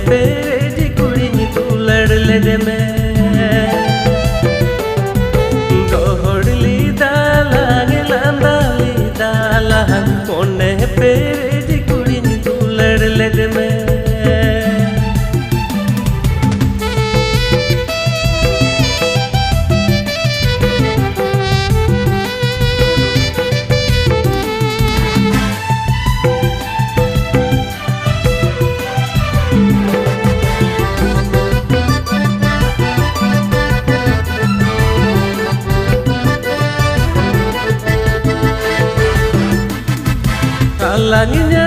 पेरे जी कुड़ी तू लड़ ले में दोहड़ली दाला गिलांदाली दाला कोने पेरे जी कुड़ी तू लड़ ले में Langitnya